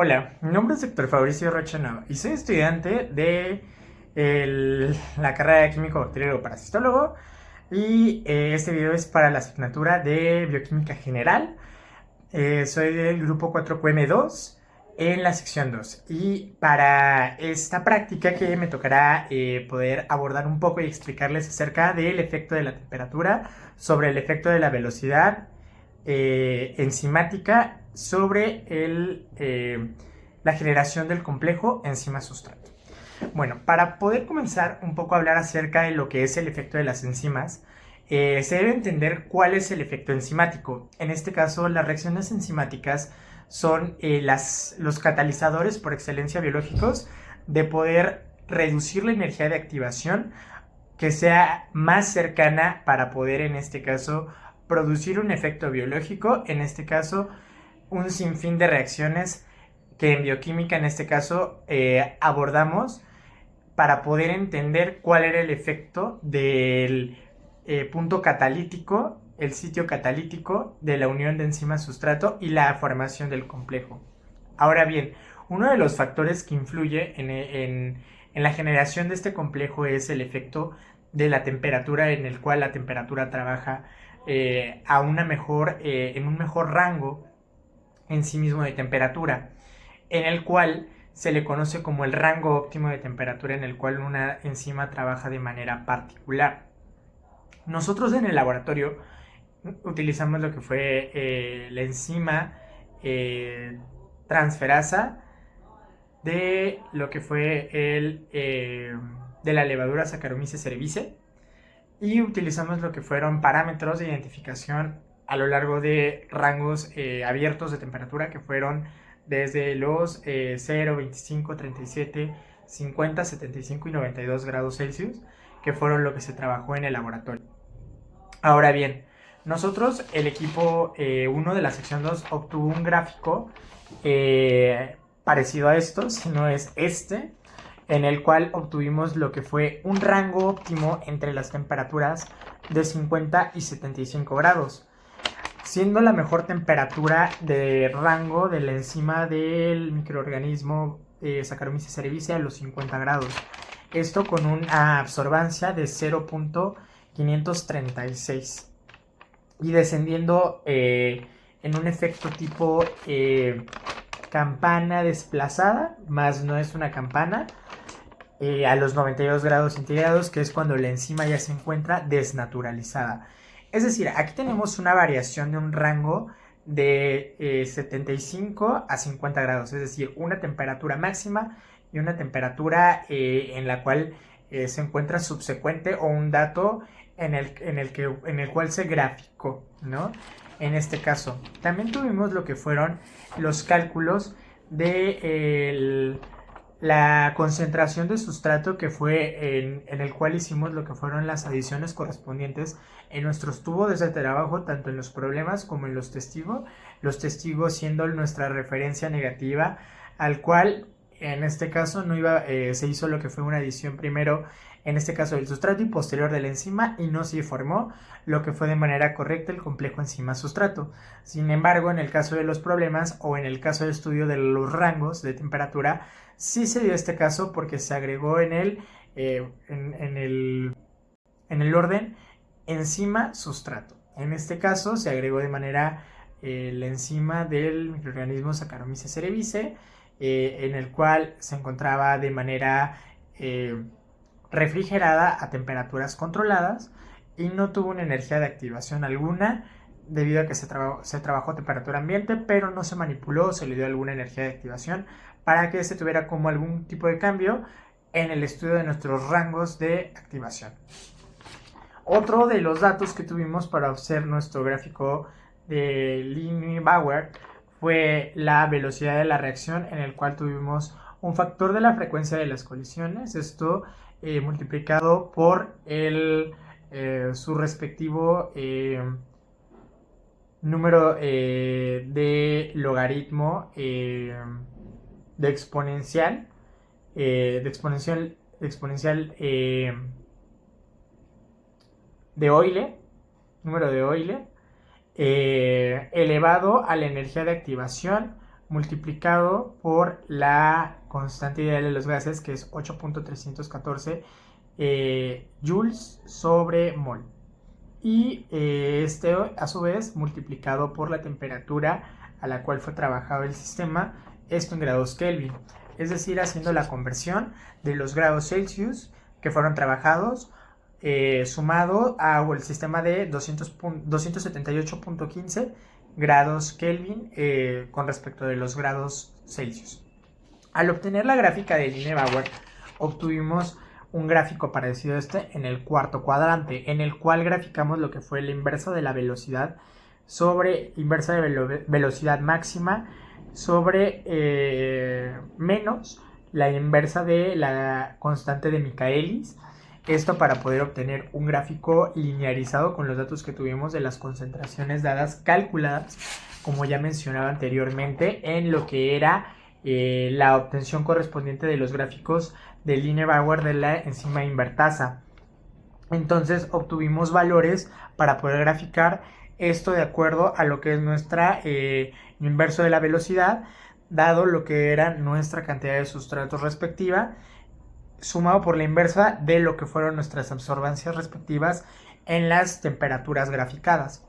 Hola, mi nombre es Héctor Fabricio Rocha Nava y soy estudiante de la carrera de Químico Bacteriólogo Parasitólogo y este video es para la asignatura de Bioquímica General. Soy del grupo 4QM2 en la sección 2 y para esta práctica que me tocará poder abordar un poco y explicarles acerca del efecto de la temperatura sobre el efecto de la velocidad enzimática sobre la generación del complejo enzima-sustrato. Bueno, para poder comenzar un poco a hablar acerca de lo que es el efecto de las enzimas, se debe entender cuál es el efecto enzimático. En este caso, las reacciones enzimáticas son los catalizadores por excelencia biológicos de poder reducir la energía de activación que sea más cercana para poder, en este caso, producir un efecto biológico, en este caso, un sinfín de reacciones que en bioquímica, en este caso, abordamos para poder entender cuál era el efecto del punto catalítico, el sitio catalítico de la unión de enzima-sustrato y la formación del complejo. Ahora bien, uno de los factores que influye en la generación de este complejo es el efecto de la temperatura, en el cual la temperatura trabaja en un mejor rango en sí mismo de temperatura, en el cual se le conoce como el rango óptimo de temperatura en el cual una enzima trabaja de manera particular. Nosotros en el laboratorio utilizamos lo que fue la enzima transferasa de lo que fue de la levadura Saccharomyces cerevisiae, y utilizamos lo que fueron parámetros de identificación a lo largo de rangos abiertos de temperatura que fueron desde los 0, 25, 37, 50, 75 y 92 grados Celsius, que fueron lo que se trabajó en el laboratorio. Ahora bien, nosotros, el equipo 1 de la sección 2, obtuvo un gráfico parecido a esto, si no es este, en el cual obtuvimos lo que fue un rango óptimo entre las temperaturas de 50 y 75 grados, siendo la mejor temperatura de rango de la enzima del microorganismo Saccharomyces cerevisiae a los 50 grados. Esto con una absorbancia de 0.536 y descendiendo en un efecto tipo campana desplazada, más no es una campana, a los 92 grados centígrados, que es cuando la enzima ya se encuentra desnaturalizada. Es decir, aquí tenemos una variación de un rango de 75 a 50 grados, es decir, una temperatura máxima y una temperatura en la cual se encuentra subsecuente o un dato en el cual se graficó, ¿no? En este caso, también tuvimos lo que fueron los cálculos de la concentración de sustrato que fue en el cual hicimos lo que fueron las adiciones correspondientes en nuestros tubos de trabajo, tanto en los problemas como en los testigos siendo nuestra referencia negativa, al cual en este caso se hizo lo que fue una adición primero, en este caso del sustrato y posterior de la enzima, y no se formó lo que fue de manera correcta el complejo enzima-sustrato. Sin embargo, en el caso de los problemas o en el caso de estudio de los rangos de temperatura, sí se dio este caso porque se agregó en el orden enzima-sustrato. En este caso se agregó de manera la enzima del microorganismo Saccharomyces cerevisiae, en el cual se encontraba de manera refrigerada a temperaturas controladas y no tuvo una energía de activación alguna debido a que se trabajó a temperatura ambiente, pero no se manipuló o se le dio alguna energía de activación para que se tuviera como algún tipo de cambio en el estudio de nuestros rangos de activación. Otro de los datos que tuvimos para hacer nuestro gráfico de Lineweaver fue la velocidad de la reacción, en el cual tuvimos un factor de la frecuencia de las colisiones, esto multiplicado por su respectivo número de logaritmo de exponencial de Euler, número de Euler, elevado a la energía de activación multiplicado por la constante ideal de los gases, que es 8.314 joules sobre mol. Y este a su vez multiplicado por la temperatura a la cual fue trabajado el sistema, esto en grados Kelvin, es decir, haciendo la conversión de los grados Celsius que fueron trabajados sumado al sistema de 278.15 grados Kelvin con respecto de los grados Celsius. Al obtener la gráfica de Line-Bauer, obtuvimos un gráfico parecido a este en el cuarto cuadrante, en el cual graficamos lo que fue la inversa de la velocidad sobre inversa de velocidad máxima sobre menos la inversa de la constante de Michaelis. Esto para poder obtener un gráfico linearizado con los datos que tuvimos de las concentraciones dadas calculadas, como ya mencionaba anteriormente, en lo que era la obtención correspondiente de los gráficos de Line-Bauer de la enzima invertasa. Entonces obtuvimos valores para poder graficar esto de acuerdo a lo que es nuestra inverso de la velocidad, dado lo que era nuestra cantidad de sustratos respectiva, sumado por la inversa de lo que fueron nuestras absorbancias respectivas en las temperaturas graficadas.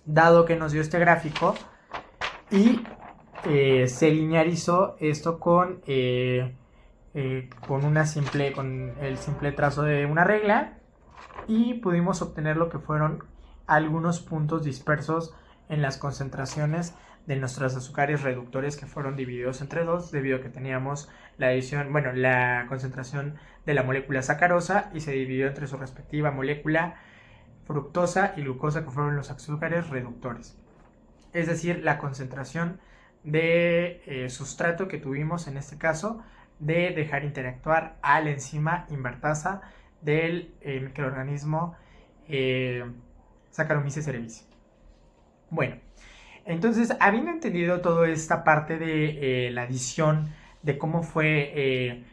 Dado que nos dio este gráfico y se linearizó esto con el simple trazo de una regla, y pudimos obtener lo que fueron algunos puntos dispersos en las concentraciones de nuestros azúcares reductores, que fueron divididos entre dos debido a que teníamos la concentración de la molécula sacarosa y se dividió entre su respectiva molécula fructosa y glucosa, que fueron los azúcares reductores. Es decir, la concentración de sustrato que tuvimos en este caso de dejar interactuar a la enzima invertasa del microorganismo Saccharomyces cerevisiae. Bueno, entonces, habiendo entendido toda esta parte de la adición, de cómo fue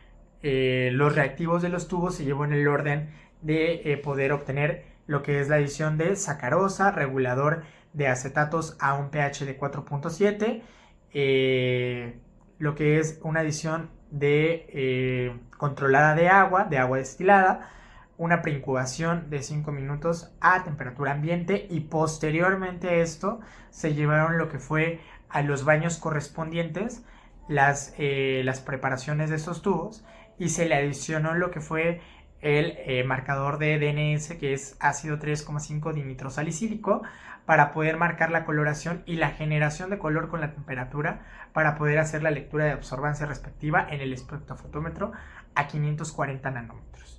los reactivos de los tubos, se llevó en el orden de poder obtener lo que es la adición de sacarosa, regulador de acetatos a un pH de 4.7, lo que es una adición de controlada de agua destilada, una preincubación de 5 minutos a temperatura ambiente, y posteriormente a esto se llevaron lo que fue a los baños correspondientes las preparaciones de estos tubos, y se le adicionó lo que fue el marcador de DNS, que es ácido 3,5 dinitrosalicílico, para poder marcar la coloración y la generación de color con la temperatura, para poder hacer la lectura de absorbancia respectiva en el espectrofotómetro a 540 nanómetros.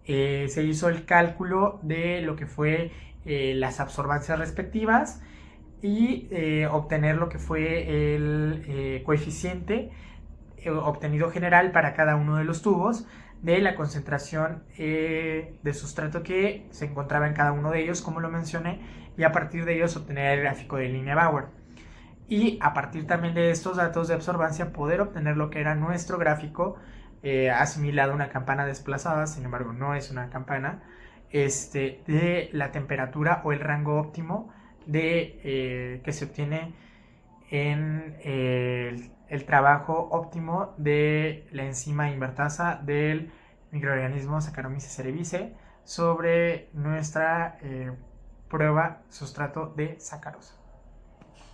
Se hizo el cálculo de lo que fue las absorbancias respectivas y obtener lo que fue el coeficiente obtenido general para cada uno de los tubos de la concentración de sustrato que se encontraba en cada uno de ellos, como lo mencioné, y a partir de ellos obtener el gráfico de Line-Bauer. Y a partir también de estos datos de absorbancia poder obtener lo que era nuestro gráfico asimilado a una campana desplazada, sin embargo no es una campana, de la temperatura o el rango óptimo que se obtiene en el trabajo óptimo de la enzima invertasa del microorganismo Saccharomyces cerevisiae sobre nuestra prueba sustrato de sacarosa.